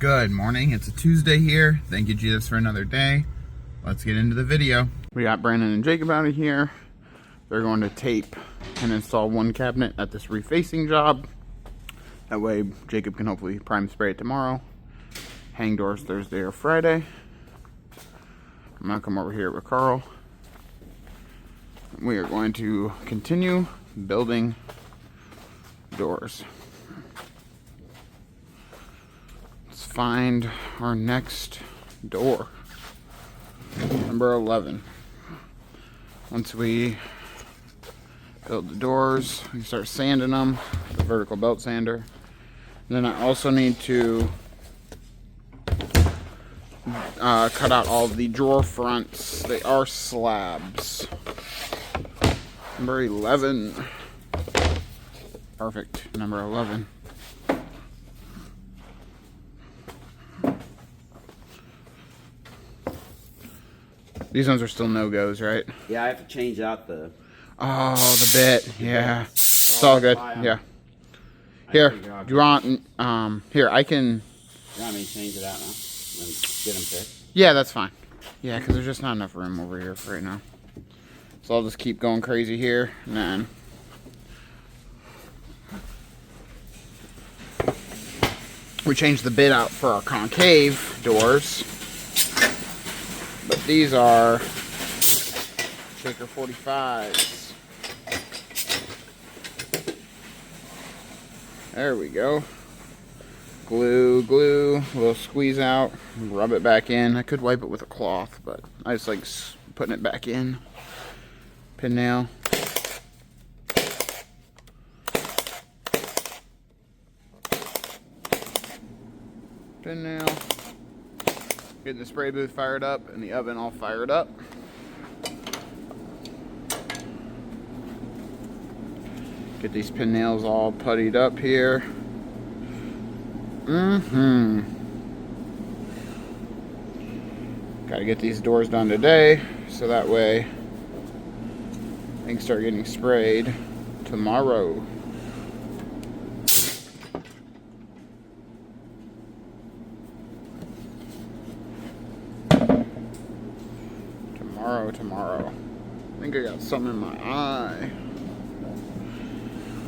Good morning. It's a Tuesday here. Thank you, Jesus, for another day. Let's get into the video. We got Brandon and Jacob out of here. They're going to tape and install one cabinet at this refacing job. That way Jacob can hopefully prime spray it tomorrow. Hang doors Thursday or Friday. I'm gonna come over here with Carl. We are going to continue building doors. Let's find our next door. Number 11. Once we build the doors, we start sanding them with a vertical belt sander. And then I also need to cut out all the drawer fronts. They are slabs. Number 11. Perfect. Number 11. These ones are still no-goes, right? Yeah, I have to change out the... Oh, the bit. Yeah. It's all good. Yeah. Here, do you want... here, I can... You want me to change it out now? And get them fixed? Yeah, that's fine. Yeah, because there's just not enough room over here for right now. So I'll just keep going crazy here, and then... We changed the bit out for our concave doors. But these are Shaker 45s. There we go. Glue, a little squeeze out, rub it back in. I could wipe it with a cloth, but I just like putting it back in. Pin nail. Pin nail. Getting the spray booth fired up and the oven all fired up. Get these pin nails all puttied up here. Gotta get these doors done today so that way things start getting sprayed tomorrow. Tomorrow. I think I got something in my eye.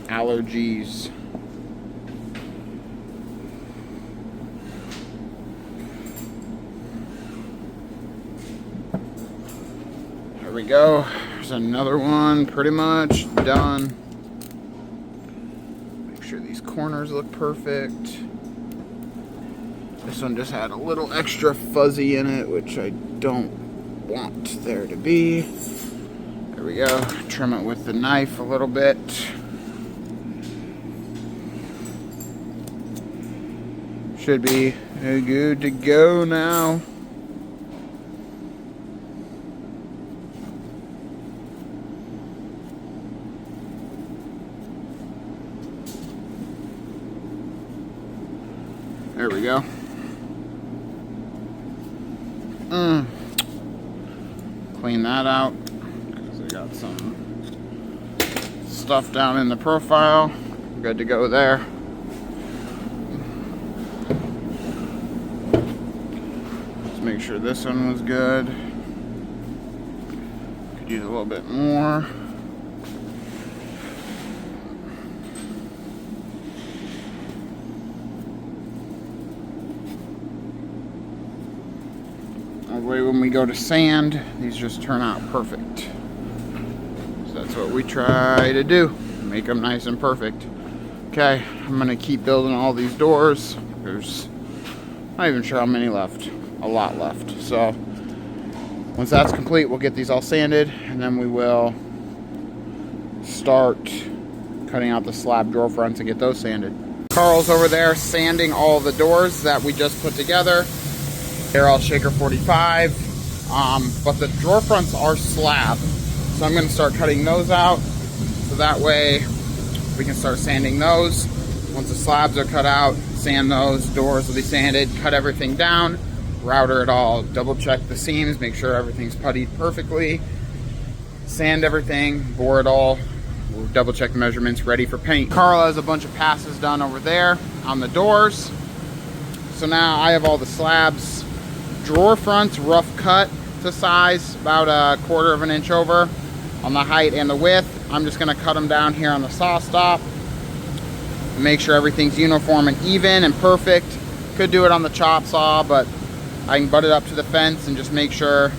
Allergies. There we go. There's another one pretty much done. Make sure these corners look perfect. This one just had a little extra fuzzy in it, which I don't want there to be. There we go. Trim it with the knife a little bit. Should be good to go now. There we go. Clean that out because I got some stuff down in the profile. Good to go there. Let's make sure this one was good. Could use a little bit more. That way when we go to sand, these just turn out perfect. So that's what we try to do. Make them nice and perfect. Okay, I'm gonna keep building all these doors. There's not even sure how many left. A lot left. So once that's complete, we'll get these all sanded and then we will start cutting out the slab drawer fronts and get those sanded. Carl's over there sanding all the doors that we just put together. They're all Shaker 45, but the drawer fronts are slab. So I'm going to start cutting those out, so that way we can start sanding those. Once the slabs are cut out, sand those, doors will be sanded, cut everything down, router it all, double check the seams, make sure everything's puttied perfectly, sand everything, bore it all, we'll double check the measurements, ready for paint. Carl has a bunch of passes done over there on the doors. So now I have all the slabs, drawer fronts rough cut to size, about 1/4 of an inch over on the height and the width. I'm just gonna cut them down here on the saw stop. Make sure everything's uniform and even and perfect. Could do it on the chop saw, but I can butt it up to the fence and just make sure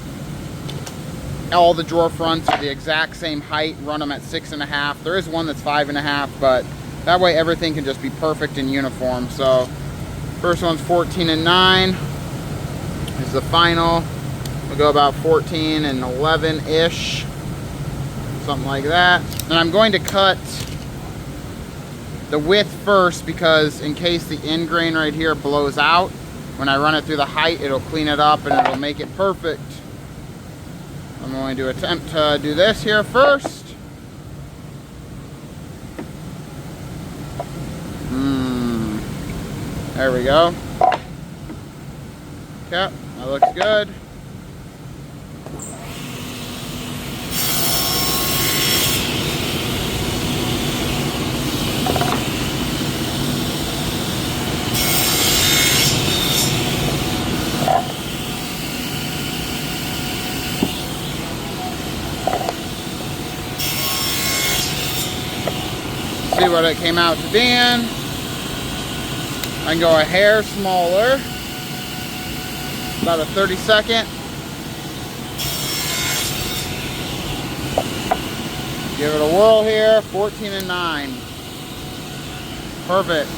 all the drawer fronts are the exact same height, run them at 6.5. There is one that's 5.5, but that way everything can just be perfect and uniform. So first one's 14 and 9 is the final. We'll go about 14 and 11-ish, something like that. And I'm going to cut the width first because in case the end grain right here blows out, when I run it through the height, it'll clean it up and it'll make it perfect. I'm going to attempt to do this here first. There we go. Okay, that looks good. See what it came out to be in. I can go a hair smaller, about a 32nd. Give it a whirl here, 14 and 9. Perfect.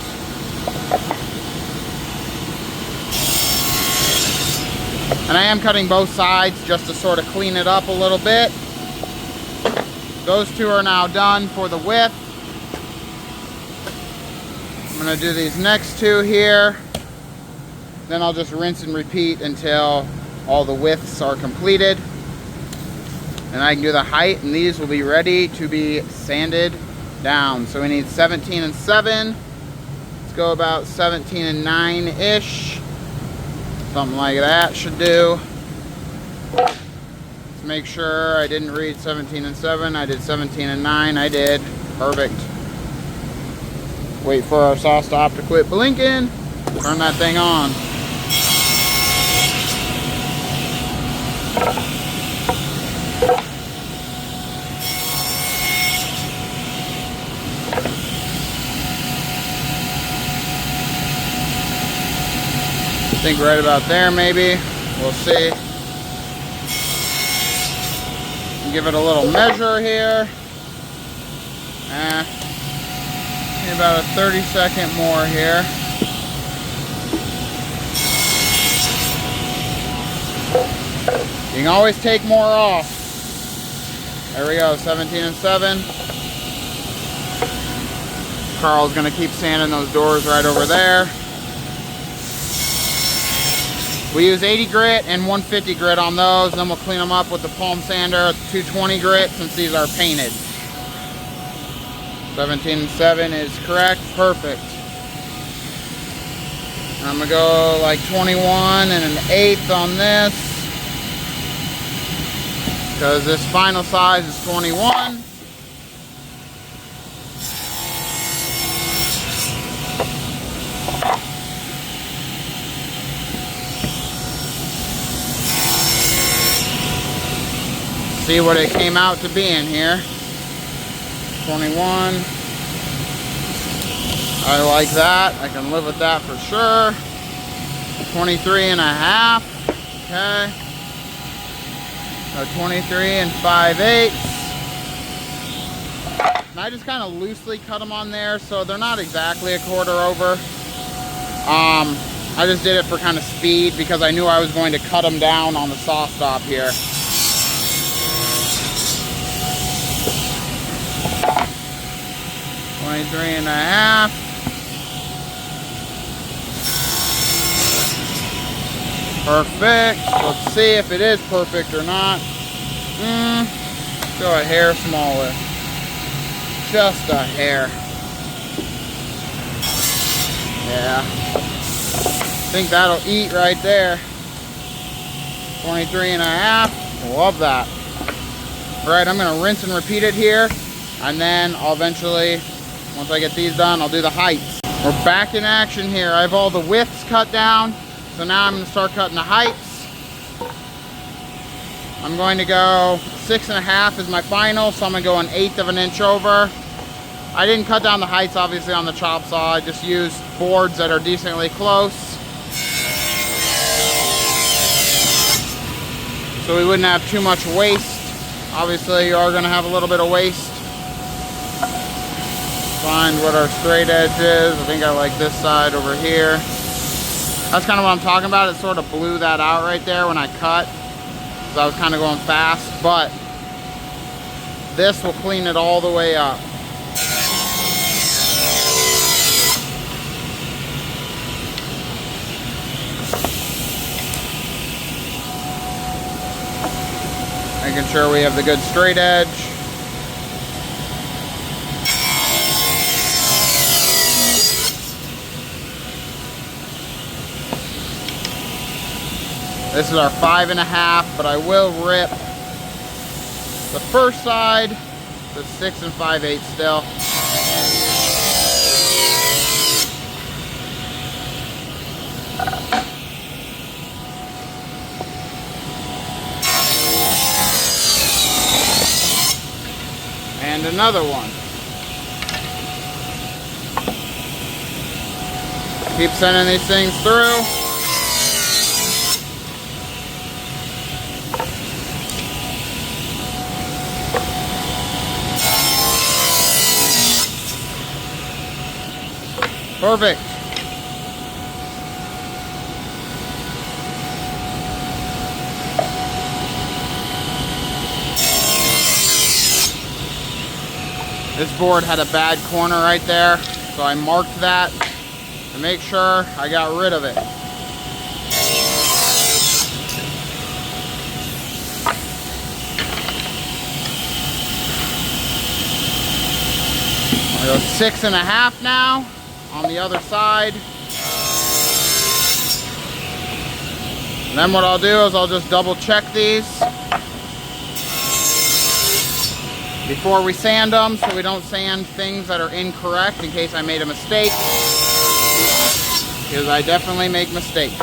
And I am cutting both sides just to sort of clean it up a little bit. Those two are now done for the width. I'm going to do these next two here. Then I'll just rinse and repeat until all the widths are completed. And I can do the height, and these will be ready to be sanded down. So we need 17 and 7. Let's go about 17 and 9-ish. Something like that should do. Let's make sure I didn't read 17 and 7. I did 17 and 9. I did. Perfect. Wait for our saw stop to quit blinking. Turn that thing on. I think right about there maybe. We'll see. Give it a little measure here. About a 32nd more here. You can always take more off. There we go, 17 and 7. Carl's gonna keep sanding those doors right over there. We use 80 grit and 150 grit on those, then we'll clean them up with the palm sander, 220 grit since these are painted. 17 and 7 is correct, perfect. I'm gonna go like 21 and 1/8 on this because this final size is 21. See what it came out to be in here. 21. I like that. I can live with that for sure. 23 and 1/2. Okay. So 23 and 5/8. And I just kind of loosely cut them on there, so they're not exactly a 1/4 over. I just did it for kind of speed because I knew I was going to cut them down on the saw stop here. Three and 1/2. Perfect. Let's see if it is perfect or not. Go a hair smaller. Just a hair. Yeah. I think that'll eat right there. 23 and 1/2. Love that. All right, I'm gonna rinse and repeat it here, and then I'll eventually, once I get these done, I'll do the heights. We're back in action here. I have all the widths cut down, so now I'm going to start cutting the heights. I'm going to go 6.5 is my final, so I'm going to go 1/8 of an inch over. I didn't cut down the heights obviously on the chop saw, I just used boards that are decently close, so we wouldn't have too much waste. Obviously you are going to have a little bit of waste. Find what our straight edge is. I think I like this side over here. That's kind of what I'm talking about. It sort of blew that out right there when I cut, because I was kind of going fast, but this will clean it all the way up. Making sure we have the good straight edge. This is our 5.5, but I will rip the first side to 6 5/8 still. And another one. Keep sending these things through. Perfect. This board had a bad corner right there, so I marked that to make sure I got rid of it. I go 6.5 now on the other side. And then what I'll do is I'll just double check these before we sand them, so we don't sand things that are incorrect in case I made a mistake, because I definitely make mistakes.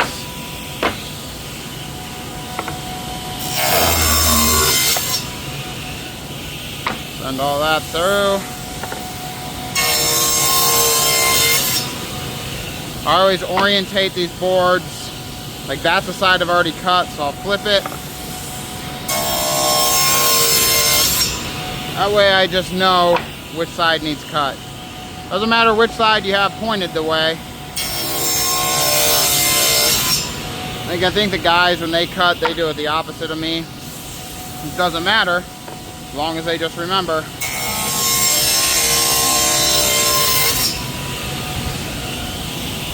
Send all that through. I always orientate these boards, like that's the side I've already cut, so I'll flip it. That way I just know which side needs cut. Doesn't matter which side you have pointed the way. I think the guys, when they cut, they do it the opposite of me. It doesn't matter, as long as they just remember.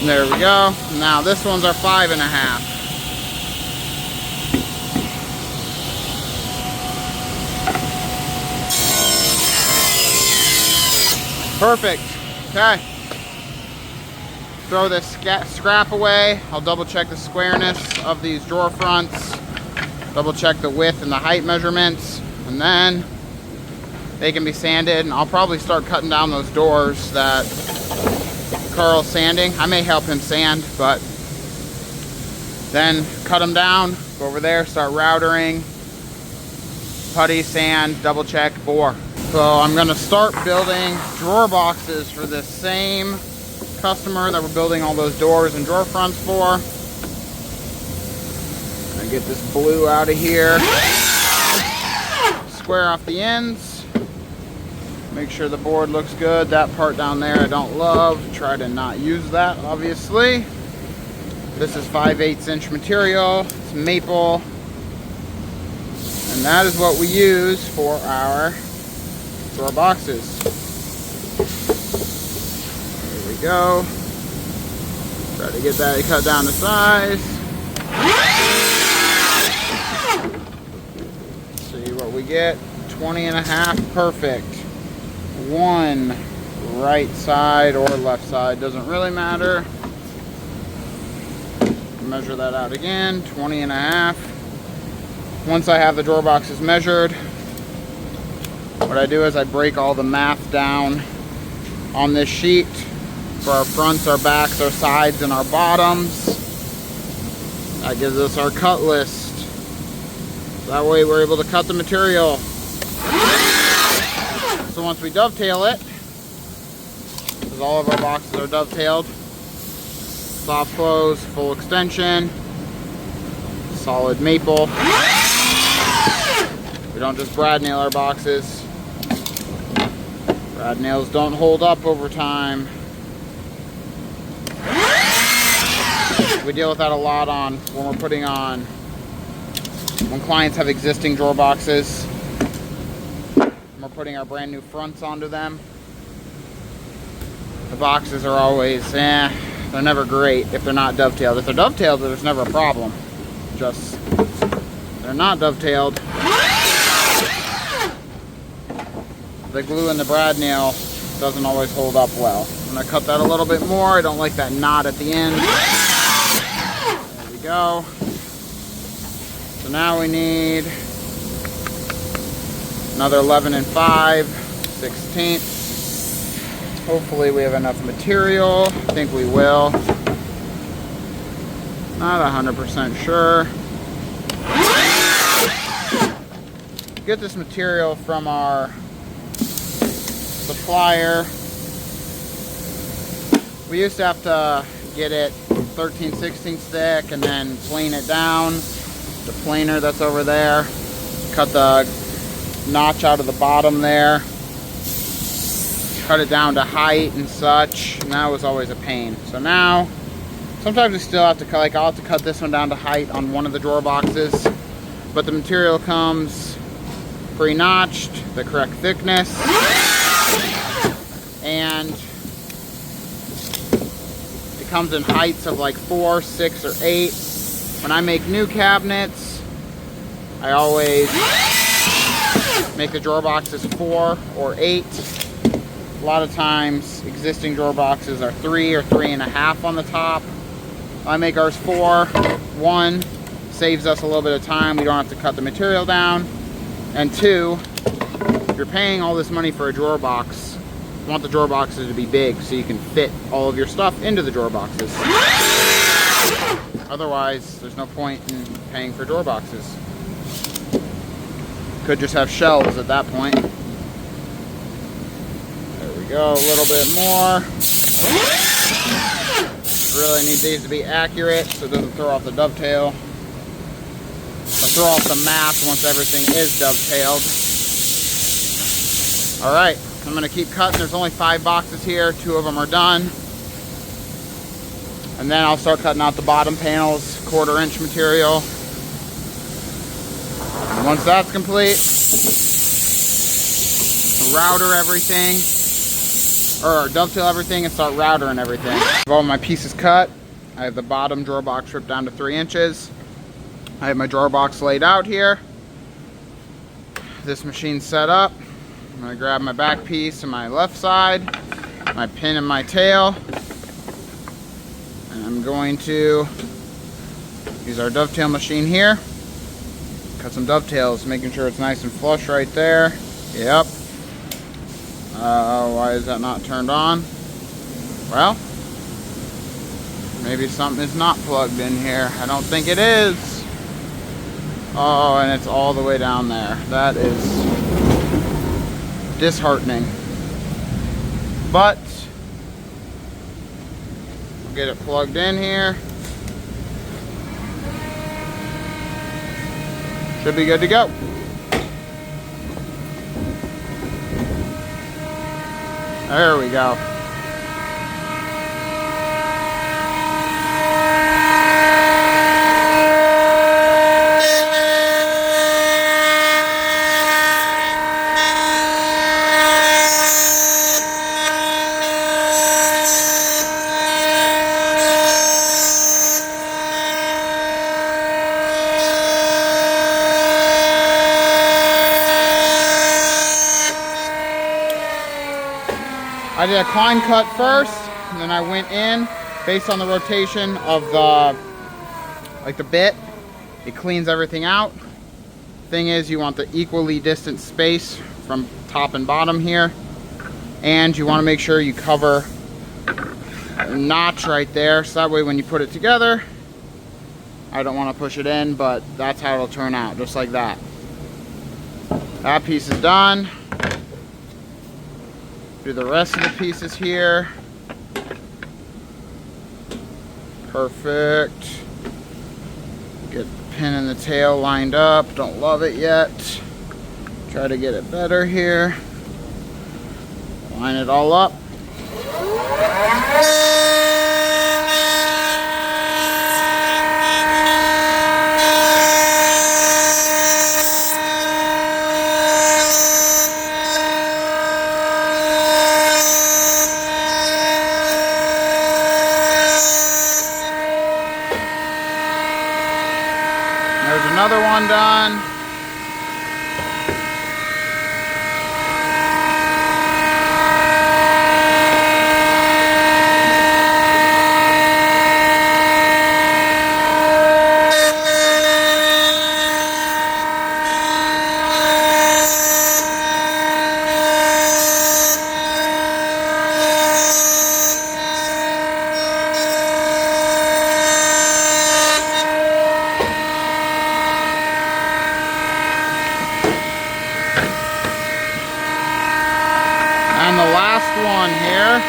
There we go. Now this one's our 5.5. Perfect. Okay. Throw this scrap away. I'll double check the squareness of these drawer fronts. Double check the width and the height measurements. And then they can be sanded. And I'll probably start cutting down those doors that Carl's sanding. I may help him sand, but then cut them down, go over there, start routering, putty, sand, double check, bore. So I'm gonna start building drawer boxes for this same customer that we're building all those doors and drawer fronts for. I get this blue out of here. Square off the ends. Make sure the board looks good. That part down there I don't love. Try to not use that, obviously. This is 5/8 inch material. It's maple. And that is what we use for our drawer boxes. There we go. Try to get that cut down to size. See what we get. 20.5, perfect. One right side or left side, doesn't really matter. Measure that out again, 20.5. Once I have the drawer boxes measured, what I do is I break all the math down on this sheet for our fronts, our backs, our sides, and our bottoms. That gives us our cut list. That way we're able to cut the material. So once we dovetail it, because all of our boxes are dovetailed, soft close, full extension, solid maple. We don't just brad nail our boxes. Brad nails don't hold up over time. We deal with that a lot when we're putting on, when clients have existing drawer boxes, and we're putting our brand new fronts onto them. The boxes are always, they're never great if they're not dovetailed. If they're dovetailed, there's never a problem. Just, they're not dovetailed. The glue in the brad nail doesn't always hold up well. I'm gonna cut that a little bit more. I don't like that knot at the end. There we go. So now we need another 11 and 5/16. Hopefully we have enough material. I think we will. Not 100% sure. Get this material from our supplier. We used to have to get it 13/16 thick and then plane it down. The planer that's over there. Cut the notch out of the bottom there. Cut it down to height and such, and that was always a pain. So now, sometimes we still have to cut, like I'll have to cut this one down to height on one of the drawer boxes, but the material comes pre-notched, the correct thickness, and it comes in heights of like 4, 6, or 8. When I make new cabinets, I always make the drawer boxes 4 or 8. A lot of times existing drawer boxes are 3 or 3.5 on the top. I make ours 4. 1, saves us a little bit of time. We don't have to cut the material down. And 2, if you're paying all this money for a drawer box, you want the drawer boxes to be big so you can fit all of your stuff into the drawer boxes. Otherwise, there's no point in paying for drawer boxes. Could just have shelves at that point. Go a little bit more. Really need these to be accurate so it doesn't throw off the dovetail. Or throw off the math once everything is dovetailed. Alright, I'm going to keep cutting. There's only 5 boxes here. 2 of them are done. And then I'll start cutting out the bottom panels, 1/4 inch material. And once that's complete, router everything. Or dovetail everything and start routering everything. I have all my pieces cut. I have the bottom drawer box ripped down to 3 inches. I have my drawer box laid out here. This machine's set up. I'm gonna grab my back piece on my left side, my pin and my tail, and I'm going to use our dovetail machine here. Cut some dovetails, making sure it's nice and flush right there. Yep. Why is that not turned on? Well, maybe something is not plugged in here. I don't think it is. Oh, and it's all the way down there. That is disheartening. But we'll get it plugged in here. Should be good to go. There we go. I did a climb cut first, and then I went in based on the rotation of the bit. It cleans everything out. Thing is, you want the equally distant space from top and bottom here, and you want to make sure you cover notch right there, so that way when you put it together, I don't want to push it in, but that's how it'll turn out, just like that. That piece is done. Do the rest of the pieces here. Perfect. Get the pin and the tail lined up. Don't love it yet. Try to get it better here. Line it all up. There's another one done. And the last one here.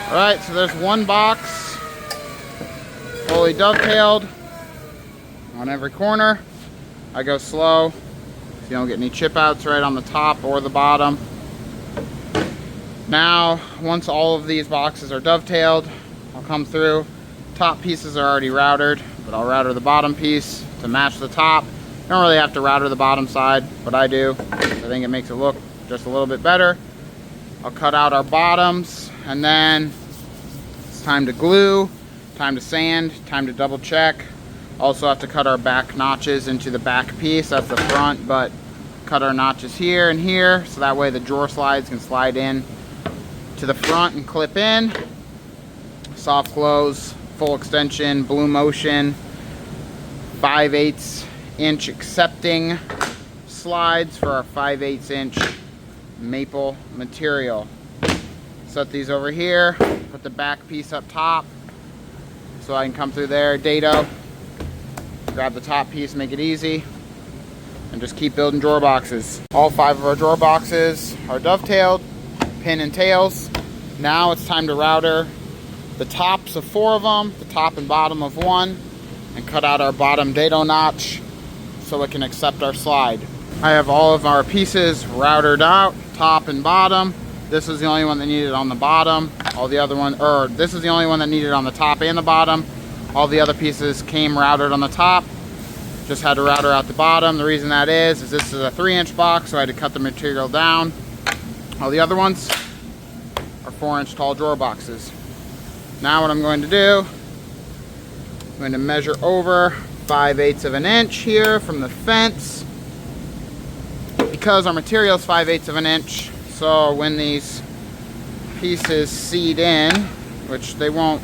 All right, so there's one box. Fully dovetailed on every corner. I go slow so you don't get any chip outs right on the top or the bottom. Now, once all of these boxes are dovetailed, I'll come through. Top pieces are already routed, but I'll router the bottom piece to match the top. You don't really have to router the bottom side, but I do. I think it makes it look just a little bit better. I'll cut out our bottoms, and then it's time to glue. Time to sand, time to double check. Also have to cut our back notches into the back piece. That's the front, but cut our notches here and here so that way the drawer slides can slide in to the front and clip in. Soft close, full extension, blue motion, 5/8 inch accepting slides for our 5/8 inch maple material. Set these over here, put the back piece up top. So I can come through there, dado, grab the top piece, make it easy, and just keep building drawer boxes. All 5 of our drawer boxes are dovetailed, pin and tails. Now it's time to router the tops of 4 of them, the top and bottom of 1, and cut out our bottom dado notch so it can accept our slide. I have all of our pieces routered out, top and bottom. This is the only one that needed on the bottom. All the other one, or this is the only one that needed on the top and the bottom. All the other pieces came routed on the top. Just had to router out the bottom. The reason that is this is a 3-inch box, so I had to cut the material down. All the other ones are 4-inch tall drawer boxes. Now what I'm going to do, I'm going to measure over 5/8 of an inch here from the fence. Because our material is 5/8 of an inch, so when these pieces seed in, which they won't,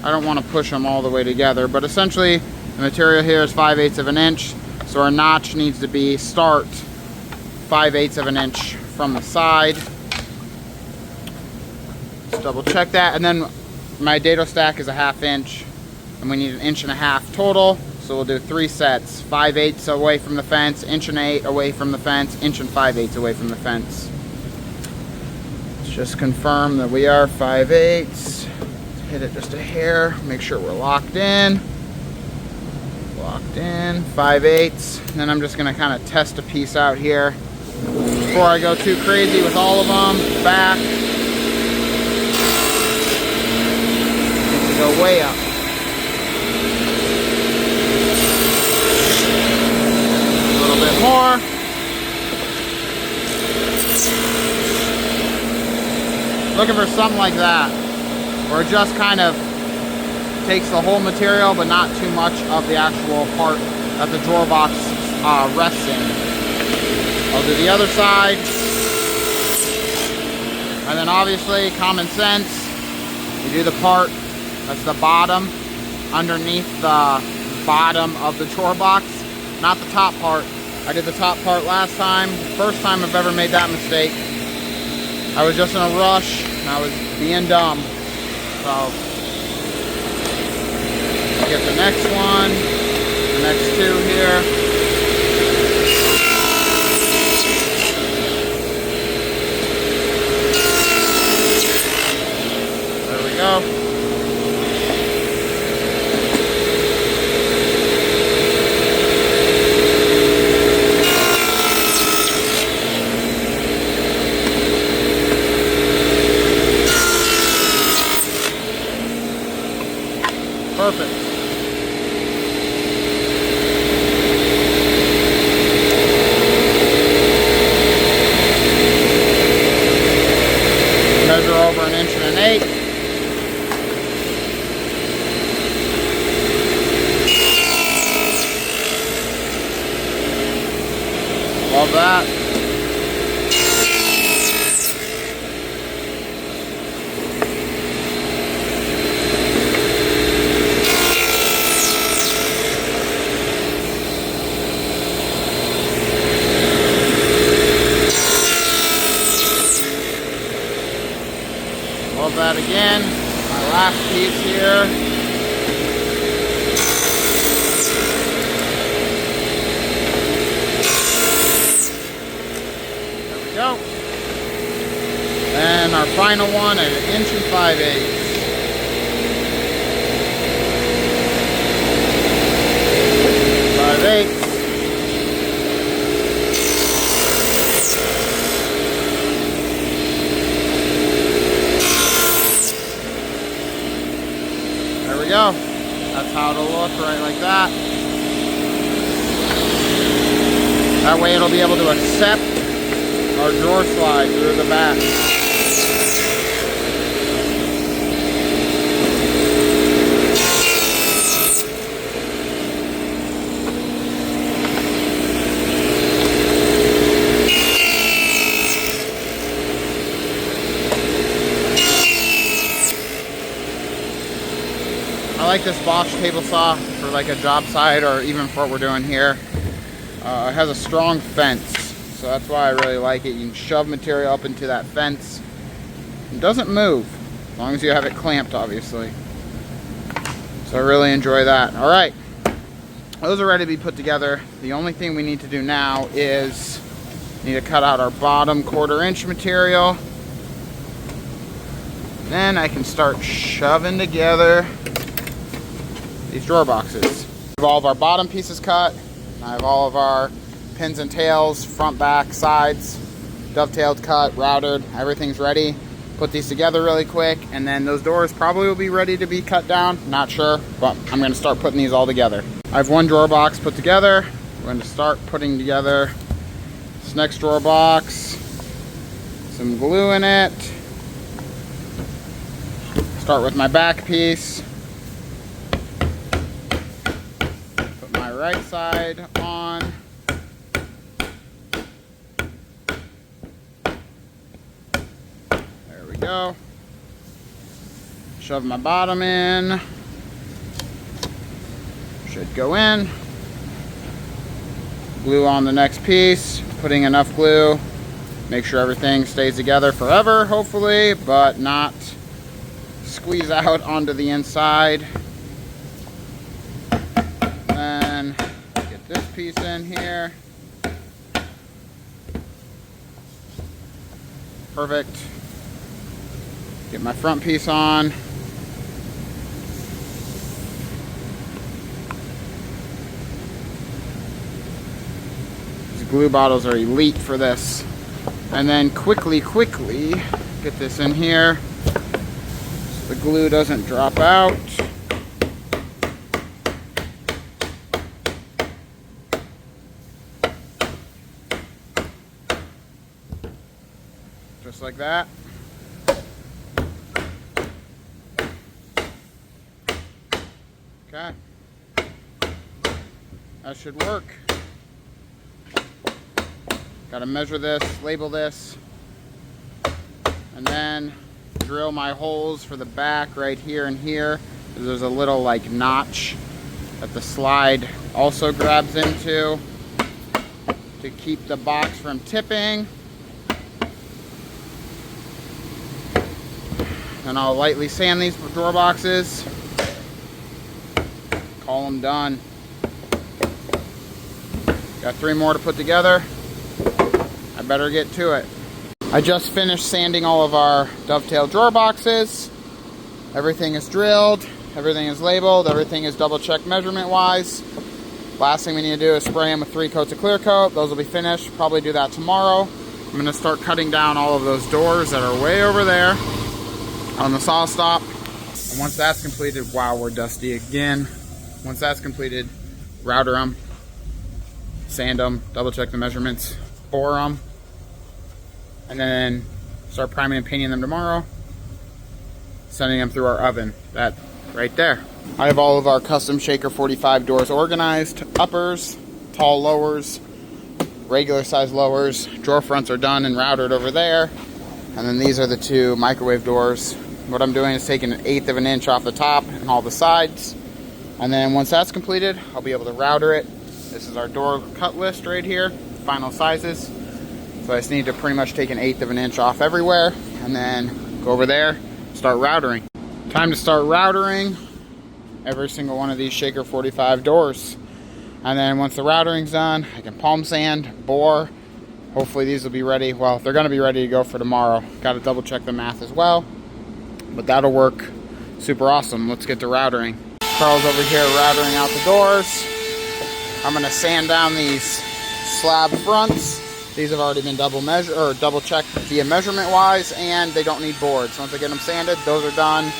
I don't want to push them all the way together, but essentially the material here is 5/8 of an inch, so our notch needs to be start 5/8 of an inch from the side. Let's double check that, and then my dado stack is a 1/2 inch, and we need 1.5 inches total. So we'll do 3 sets, 5/8 away from the fence, 1.8 away from the fence, 1 5/8 away from the fence. Let's just confirm that we are 5/8. Hit it just a hair, make sure we're locked in. Locked in, 5/8. And then I'm just gonna kind of test a piece out here before I go too crazy with all of them. Back. Need to go way up. More. Looking for something like that, or just kind of takes the whole material, but not too much of the actual part that the drawer box rests in. I'll do the other side. And then obviously, common sense, you do the part that's the bottom, underneath the bottom of the drawer box, not the top part. I did the top part last time. First time I've ever made that mistake. I was just in a rush and I was being dumb. So, get the next one, the next two here. There we go. Perfect. Measure over 1 1/8 inches. Love that. Love that again. My last piece here. There we go. And our final one at 1 5/8 inches. There we go. That's how it'll look, right like that. That way it'll be able to accept our drawer slide through the back. I like this Bosch table saw for like a job site or even for what we're doing here. It has a strong fence, so that's why I really like it. You can shove material up into that fence. It doesn't move, as long as you have it clamped, obviously. So I really enjoy that. All right, those are ready to be put together. The only thing we need to do now is need to cut out our bottom 1/4 inch material. Then I can start shoving together these drawer boxes. We have all of our bottom pieces cut. I have all of our pins and tails, front, back, sides, dovetailed, cut, routed. Everything's ready. Put these together really quick, and then those doors probably will be ready to be cut down. Not sure, but I'm going to start putting these all together. I have one drawer box put together. I'm going to start putting together this next drawer box. Some glue in it. Start with my back piece. Right side on. There we go. Shove my bottom in. Should go in. Glue on the next piece. Putting enough glue. Make sure everything stays together forever, hopefully, but not squeeze out onto the inside. Get this piece in here. Perfect. Get my front piece on. These glue bottles are elite for this. And then quickly get this in here so the glue doesn't drop out. Just like that. Okay. That should work. Got to measure this, label this, and then drill my holes for the back right here and here. There's a little like notch that the slide also grabs into to keep the box from tipping. And I'll lightly sand these drawer boxes. Call them done. Got 3 more to put together. I better get to it. I just finished sanding all of our dovetailed drawer boxes. Everything is drilled, everything is labeled, everything is double checked measurement wise. Last thing we need to do is spray them with 3 coats of clear coat. Those will be finished. Probably do that tomorrow. I'm going to start cutting down all of those doors that are way over there on the saw stop. And once that's completed, wow, we're dusty again. Once that's completed, router them, sand them, double check the measurements, bore them, and then start priming and painting them tomorrow, sending them through our oven. That right there. I have all of our custom Shaker 45 doors organized. Uppers, tall lowers, regular size lowers. Drawer fronts are done and routed over there. And then these are the 2 microwave doors. What I'm doing is taking 1/8 of an inch off the top and all the sides. And then once that's completed, I'll be able to router it. This is our door cut list right here, final sizes. So I just need to pretty much take 1/8 of an inch off everywhere and then go over there, start routering. Time to start routering every single one of these Shaker 45 doors. And then once the routering's done, I can palm sand, bore. Hopefully these will be ready. Well, they're gonna be ready to go for tomorrow. Got to double check the math as well, but that'll work super awesome. Let's get to routering. Carl's over here routering out the doors. I'm gonna sand down these slab fronts. These have already been double checked via measurement wise, and they don't need boards. Once I get them sanded, those are done.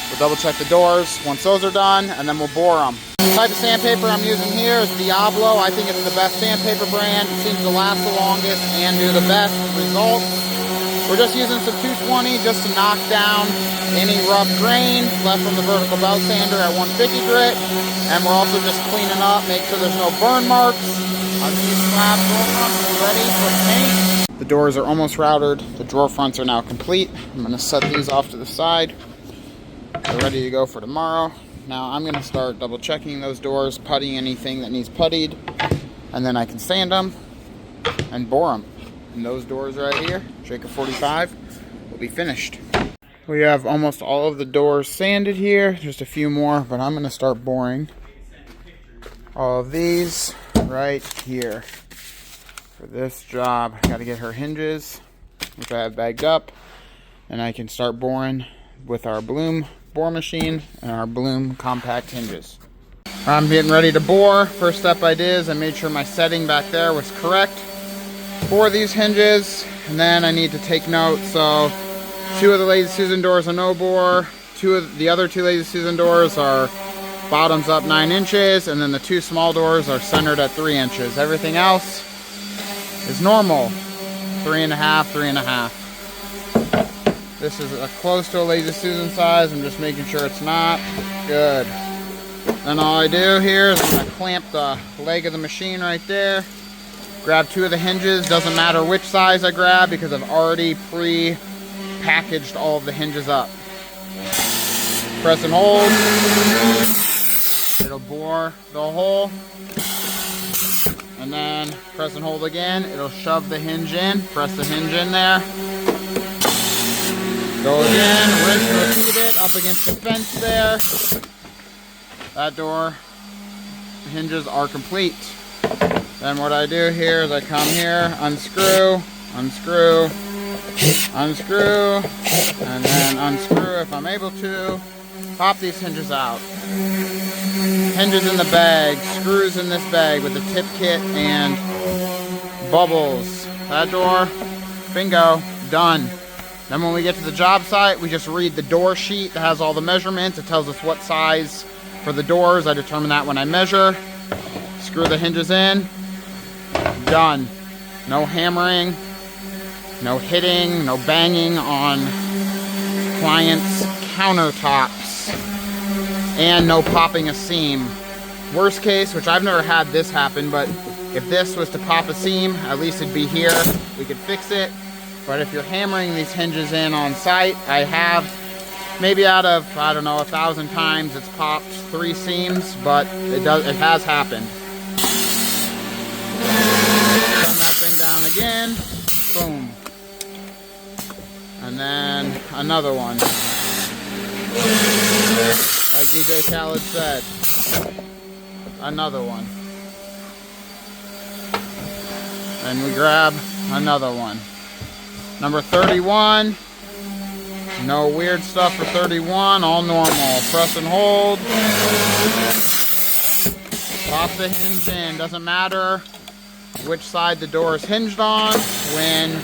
We'll double check the doors once those are done, and then we'll bore them. The type of sandpaper I'm using here is Diablo. I think it's the best sandpaper brand. It seems to last the longest and do the best results. We're just using some 220 just to knock down any rough grain left from the vertical belt sander at 150 grit. And we're also just cleaning up, make sure there's no burn marks on these slab drawer fronts ready for paint. The doors are almost routed. The drawer fronts are now complete. I'm going to set these off to the side. They're ready to go for tomorrow. Now I'm going to start double checking those doors, puttying anything that needs puttied, and then I can sand them and bore them. And those doors right here, Shaker 45, will be finished. We have almost all of the doors sanded here, just a few more, but I'm going to start boring all of these right here. For this job, I got to get her hinges, which I have bagged up, and I can start boring with our Bloom bore machine and our Bloom compact hinges. I'm getting ready to bore. First step I did is I made sure my setting back there was correct for these hinges, and then I need to take note. So 2 of the Lazy Susan doors are no bore, 2 of the other 2 Lazy Susan doors are bottoms up 9 inches, and then the 2 small doors are centered at 3 inches. Everything else is normal, 3.5, 3.5. This is close to a Lazy Susan size. I'm just making sure it's not. Good. Then all I do here is I'm going to clamp the leg of the machine right there. Grab 2 of the hinges. Doesn't matter which size I grab because I've already pre-packaged all of the hinges up. Press and hold. It'll bore the hole. And then press and hold again. It'll shove the hinge in. Press the hinge in there. Go again, rinse and repeat it up against the fence there. That door hinges are complete. Then what I do here is I come here, unscrew, unscrew, unscrew, and then unscrew if I'm able to. Pop these hinges out. Hinges in the bag, screws in this bag with the tip kit and bubbles. That door, bingo, done. Then when we get to the job site, we just read the door sheet that has all the measurements. It tells us what size for the doors. I determine that when I measure. Screw the hinges in. Done. No hammering, no hitting, no banging on clients' countertops and no popping a seam. Worst case, which I've never had this happen, but if this was to pop a seam, at least it'd be here. We could fix it. But if you're hammering these hinges in on site, I have maybe out of, I don't know, 1,000 times it's popped 3 seams, but it has happened. Turn that thing down again, boom. And then another one. Like DJ Khaled said, another one. Then we grab another one. Number 31. No weird stuff for 31, all normal. Press and hold. Pop the hinge in. Doesn't matter which side the door is hinged on. When it's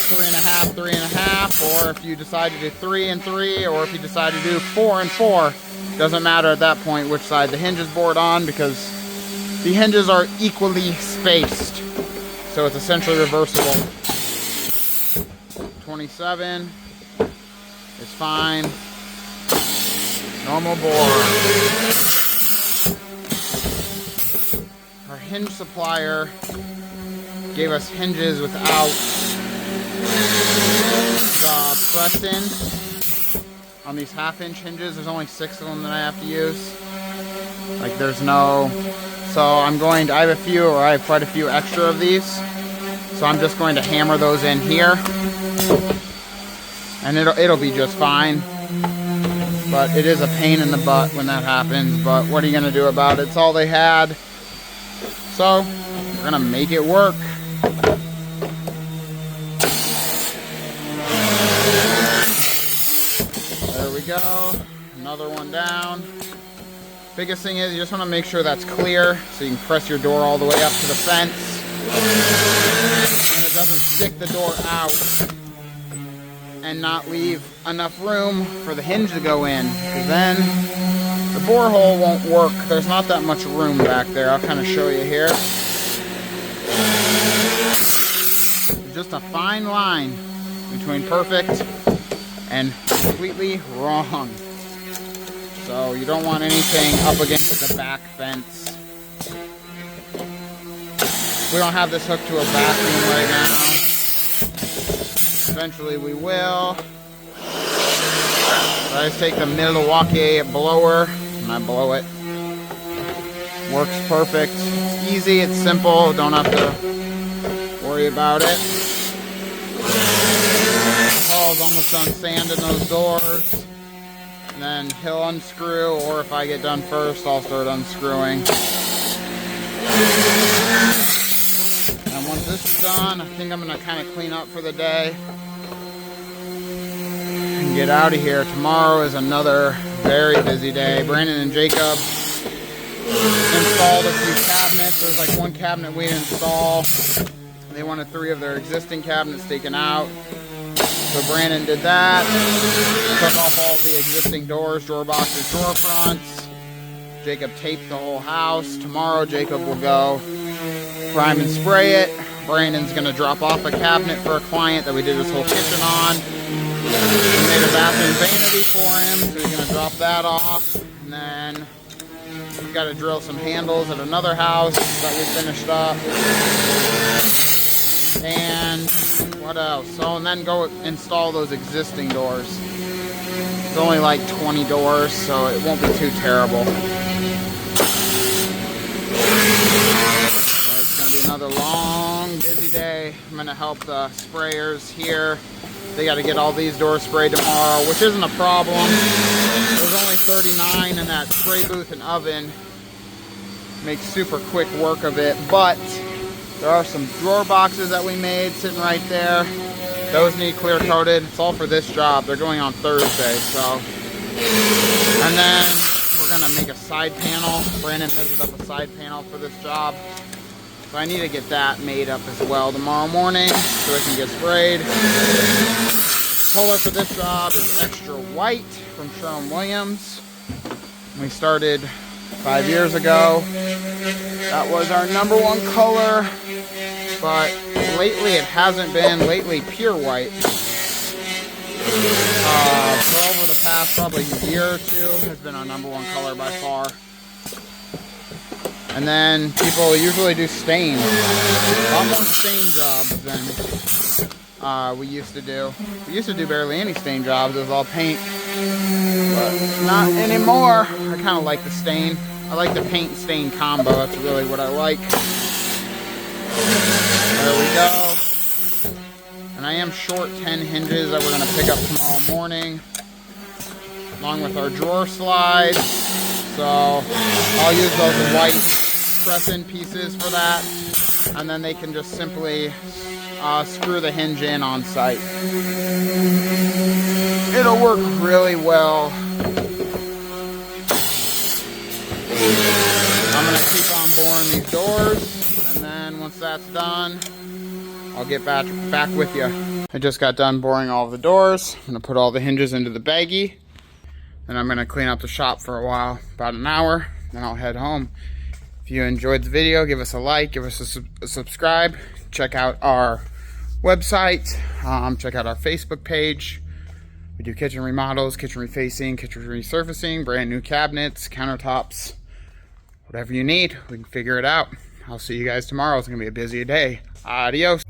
3.5, 3.5, or if you decide to do 3 and 3, or if you decide to do 4 and 4, doesn't matter at that point which side the hinge is bored on, because the hinges are equally spaced. So it's essentially reversible. 27 is fine. Normal bore. Our hinge supplier gave us hinges without the press in on these 1/2 inch hinges. There's only 6 of them that I have to use. Like there's no, so I have a few, or I have quite a few extra of these. So I'm just going to hammer those in here. And it'll be just fine. But it is a pain in the butt when that happens. But what are you gonna do about it? It's all they had. So we're gonna make it work. There we go. Another one down. Biggest thing is you just want to make sure that's clear so you can press your door all the way up to the fence. And it doesn't stick the door out and not leave enough room for the hinge to go in. Because then the borehole won't work. There's not that much room back there. I'll kind of show you here. There's just a fine line between perfect and completely wrong. So you don't want anything up against the back fence. We don't have this hooked to a vacuum right now. Eventually we will. So I just take the Milwaukee blower and I blow it. Works perfect. It's easy, it's simple, don't have to worry about it. Paul's almost done sanding those doors. And then he'll unscrew, or if I get done first, I'll start unscrewing. And once this is done, I think I'm going to kind of clean up for the day and get out of here. Tomorrow is another very busy day. Brandon and Jacob installed a few cabinets. There's like one cabinet we install. They wanted 3 of their existing cabinets taken out. So Brandon did that, took off all the existing doors, drawer boxes, drawer fronts. Jacob taped the whole house. Tomorrow Jacob will go prime and spray it. Brandon's going to drop off a cabinet for a client that we did his whole kitchen on. We made a bathroom vanity for him, so he's going to drop that off. And then we've got to drill some handles at another house that we finished up. And what else? So, and then go install those existing doors. It's only like 20 doors, so it won't be too terrible. So it's going to be another long, busy day. I'm going to help the sprayers here. They got to get all these doors sprayed tomorrow, which isn't a problem. There's only 39 in that spray booth and oven. Makes super quick work of it, but there are some drawer boxes that we made sitting right there. Those need clear coated. It's all for this job. They're going on Thursday, so. And then we're gonna make a side panel. Brandon measured up a side panel for this job. So I need to get that made up as well tomorrow morning so it can get sprayed. Color for this job is extra white from Sherwin-Williams. We started 5 years ago. That was our #1 color, but lately it hasn't been. Lately, pure white For over the past probably year or two, has been our #1 color by far. And then people usually do stain. A lot more stain jobs than we used to do. We used to do barely any stain jobs. It was all paint. But not anymore. I kind of like the stain. I like the paint stain combo. That's really what I like. There we go. And I am short 10 hinges that we're going to pick up tomorrow morning, along with our drawer slides. So I'll use those white press-in pieces for that, and then they can just simply screw the hinge in on site. It'll work really well. I'm going to keep on boring these doors, and then once that's done, I'll get back with you. I just got done boring all of the doors. I'm going to put all the hinges into the baggie. Then I'm going to clean up the shop for a while, about an hour. Then I'll head home. If you enjoyed the video, give us a like, give us a subscribe. Check out our website. Check out our Facebook page. We do kitchen remodels, kitchen refacing, kitchen resurfacing, brand new cabinets, countertops. Whatever you need, we can figure it out. I'll see you guys tomorrow. It's going to be a busy day. Adios.